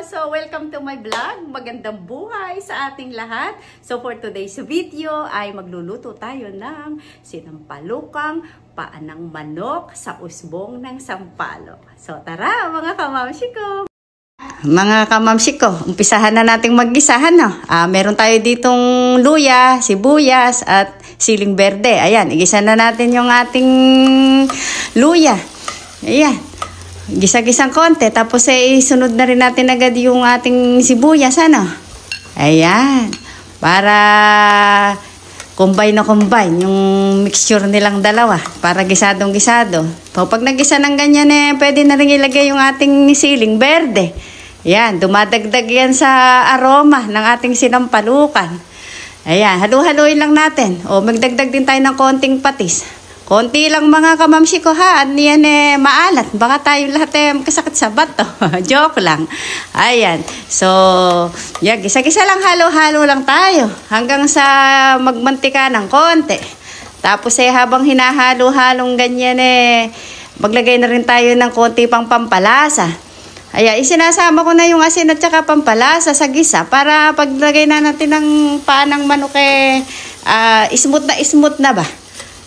So, welcome to my vlog. Magandang buhay sa ating lahat. So, for today's video ay magluluto tayo ng sinampalukang paan ng manok sa usbong ng sampalok. So, tara mga kamamsi ko! Mga kamamsi ko, umpisahan na nating mag-gisahan. No? Meron tayo ditong luya, sibuyas at siling berde. Ayan, igisa na natin yung ating luya. Ayan. Gisa-gisang konti. Tapos isunod na rin natin agad yung ating sibuyas. Ano? Ayan. Para combine na combine yung mixture nilang dalawa. Para gisadong-gisado. So, pag nagisa ng ganyan pwede na rin ilagay yung ating siling berde. Ayan. Dumadagdag yan sa aroma ng ating sinampalukan. Ayan. Halu-haluin lang natin. O magdagdag din tayo ng konting patis. Konti lang mga kamamsi ko ha. At yan maalat. Baka tayo lahat kasakit sa bato. Joke lang. Ayan. So, yeah, gisa-gisa lang, halo-halo lang tayo. Hanggang sa magmantika ng konti. Tapos habang hinahalo-halong ganyan maglagay na rin tayo ng konti pang pampalasa. Ayan, isinasama ko na yung asin at saka pampalasa sa gisa. Para paglagay na natin ng paan ng manok smooth na ba?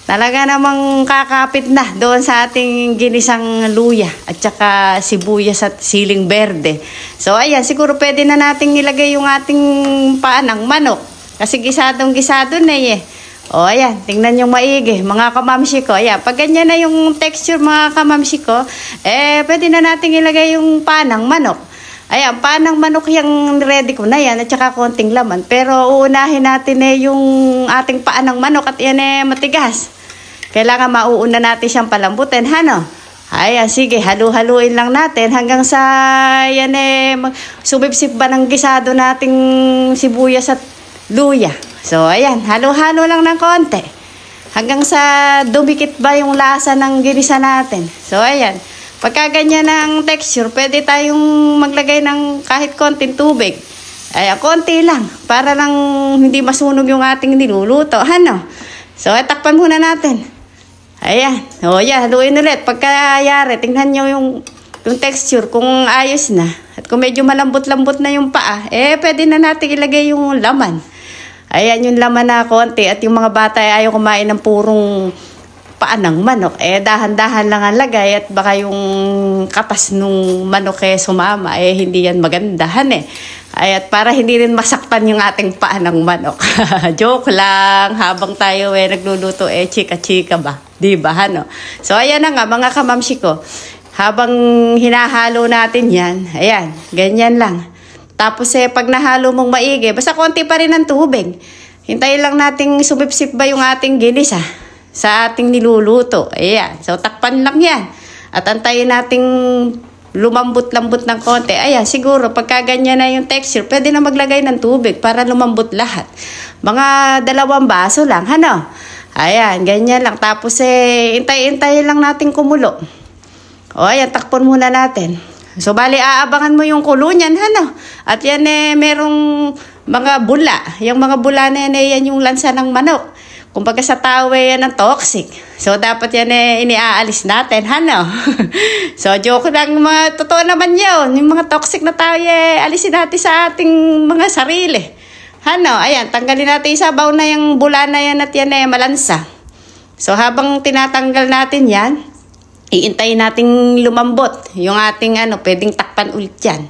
Talaga namang kakapit na doon sa ating ginisang luya at saka sibuyas at siling berde. So ayan, siguro pwede na nating ilagay yung ating paan ng manok. Kasi gisadong-gisado na O ayan, tingnan yung maigi mga kamamsi ko. Ayan, pag ganyan na yung texture mga kamamsi ko, pwede na nating ilagay yung paan ng manok. Ayan, paan ng manok yung ready ko na yan at saka konting laman. Pero uunahin natin yung ating paan ng manok at yan matigas. Kailangan mauuna natin siyang palambutin, hano? Ayan, sige, halu-haluin lang natin hanggang sa yan sumipsip ba ng gisado nating sibuyas at luya. So, ayan, halu-halo lang ng konti. Hanggang sa dumikit ba yung lasa ng ginisa natin. So, ayan. Pagka ganyan ang texture, pwede tayong maglagay ng kahit konting tubig. Ayan, konti lang. Para lang hindi masunog yung ating niluluto. Ano? So, takpan muna natin. Ayan. O, yan. Haluin ulit. Pagkayari, tingnan nyo yung texture kung ayos na. At kung medyo malambot-lambot na yung paa, pwede na natin ilagay yung laman. Ayan yung laman na konti. At yung mga bata ayaw kumain ng purong paan ng manok, dahan-dahan lang ang lagay at baka yung katas nung manok sumama, hindi yan magandahan at para hindi rin masaktan yung ating paan ng manok. Joke lang, habang tayo nagluluto chika-chika ba? Diba, ano? So, ayan na nga, mga kamamsi ko. Habang hinahalo natin yan, ayan, ganyan lang. Tapos pag nahalo mong maigi, basta konti pa rin ng tubig. Hintayin lang nating sumipsip ba yung ating ginisa sa ating niluluto. Ayan. So, takpan lang yan. At antayin nating lumambot-lambot ng konti. Ayan, siguro, pagka ganyan na yung texture, pwede na maglagay ng tubig para lumambot lahat. Mga 2 baso lang, ano? Ayan, ganyan lang. Tapos, intay-intay lang natin kumulo. O, ayan, takpon muna natin. So, bali, aabangan mo yung kulo niyan, ano? At yan, merong mga bula. Yung mga bula na yan yung lansa ng manok. Kumbaga sa tao yan ang toxic. So, dapat yan iniaalis natin, hano? So, joke lang, mga totoo naman yun. Yung mga toxic na tao, alisin natin sa ating mga sarili. Hano? Ayan, tanggalin natin sa baw na yung bula na yan at yan malansa. So, habang tinatanggal natin yan, iintayin nating lumambot. Yung ating pwedeng takpan ulit yan.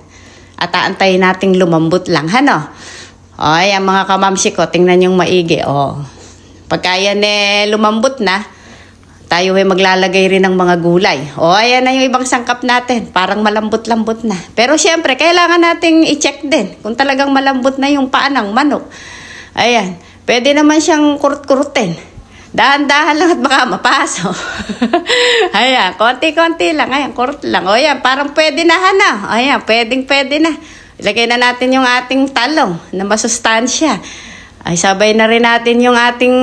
At aantayin nating lumambot lang, hano? O, ayan mga kamamsi ko, tingnan yung maigi, Pagka yan lumambot na, tayo maglalagay rin ng mga gulay. O, ayan na yung ibang sangkap natin. Parang malambot-lambot na. Pero syempre, kailangan nating i-check din kung talagang malambot na yung paan ng manok. Ayan. Pwede naman siyang kurut-kurutin. Dahan-dahan lang at baka mapaso. Ayan, konti-konti lang. Ayan, kurut lang. O, ayan, parang pwede na, hana. Ayan, pwedeng-pwede na. Ilagay na natin yung ating talong na masustansya. Ay, sabay na rin natin yung ating,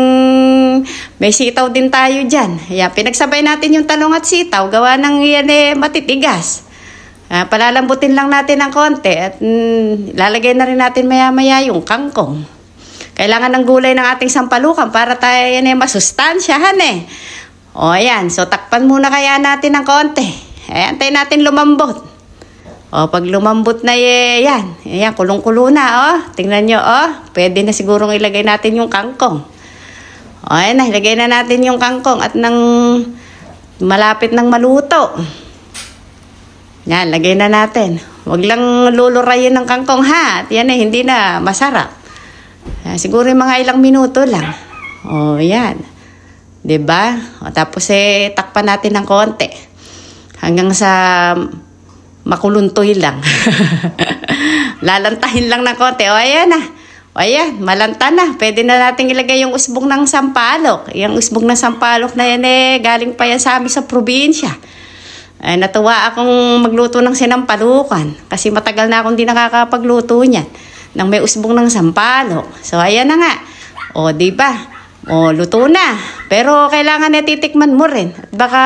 may sitaw din tayo dyan. Ayan, pinagsabay natin yung talong at sitaw. Gawa ng yan matitigas. Palalambutin lang natin ng konti. At lalagay na rin natin maya-maya yung kangkong. Kailangan ng gulay ng ating sampalukan para tayo yan masustansyahan O, ayan. So, takpan muna kaya natin ng konti. Ayan, tayo natin lumambot. O, pag lumambot na yan. Ayan, kulong-kulo na, oh. Tingnan nyo, oh. Pwede na sigurong ilagay natin yung kangkong. O, ayan na, ilagay na natin yung kangkong at nang malapit ng maluto. Yan, lagay na natin. Huwag lang lulurayin ng kangkong, ha. At yan hindi na masarap. Siguro yung mga ilang minuto lang. O, yan. Diba? O, tapos takpan natin ng konti. Hanggang sa makuluntoy lang. Lalantahin lang ng konti. O, ayan na. O, ayan, malanta na. Pwede na natin ilagay yung usbong ng sampalok. Yung usbong ng sampalok na yan galing pa yan sa amin sa probinsya. Ay, natuwa akong magluto ng sinampalukan. Kasi matagal na akong di nakakapagluto niyan. Nang may usbong ng sampalok. So, ayan na nga. O, diba? O, luto na. Pero kailangan titikman mo rin. At baka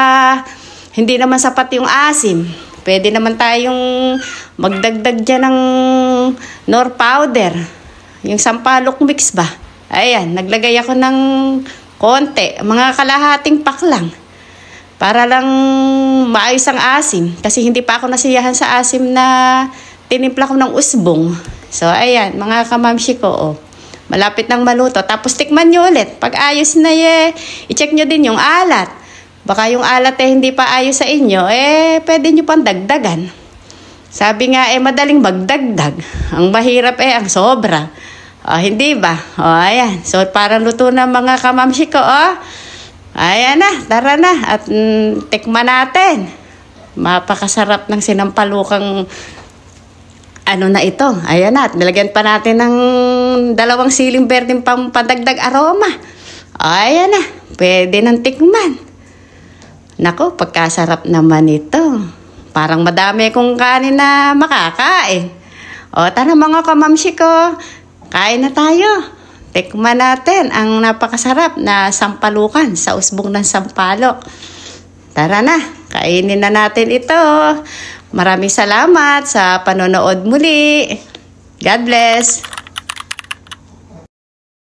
hindi naman sapat yung asim. Pwede naman tayong magdagdag dyan ng nor powder. Yung sampalok mix ba? Ayan, naglagay ako ng konti. Mga kalahating pak lang. Para lang maayos ang asim. Kasi hindi pa ako nasiyahan sa asim na tinimpla ko ng usbong. So, ayan, mga kamamshi ko, oh. Malapit nang maluto. Tapos tikman nyo ulit. Pag ayos na i-check nyo din yung alat. Baka yung alat hindi pa ayos sa inyo, pwede nyo pang dagdagan. Sabi nga, madaling magdagdag. Ang mahirap ang sobra. Hindi ba? Ayan. So, parang luto na mga kamamshi ko, Ayan na, tara na. At tikman natin. Mapakasarap ng sinampalukang na ito. Ayan na, at nilagyan pa natin ng 2 siling berdeng pandagdag aroma. Ayan na, pwede nang tikman. Nako, pagkasarap naman ito. Parang madami kong kanin na makakain. O, tara mga kamamshi ko, kain na tayo. Tikman natin ang napakasarap na sampalukan sa usbong ng sampalok. Tara na, kainin na natin ito. Maraming salamat sa panonood muli. God bless.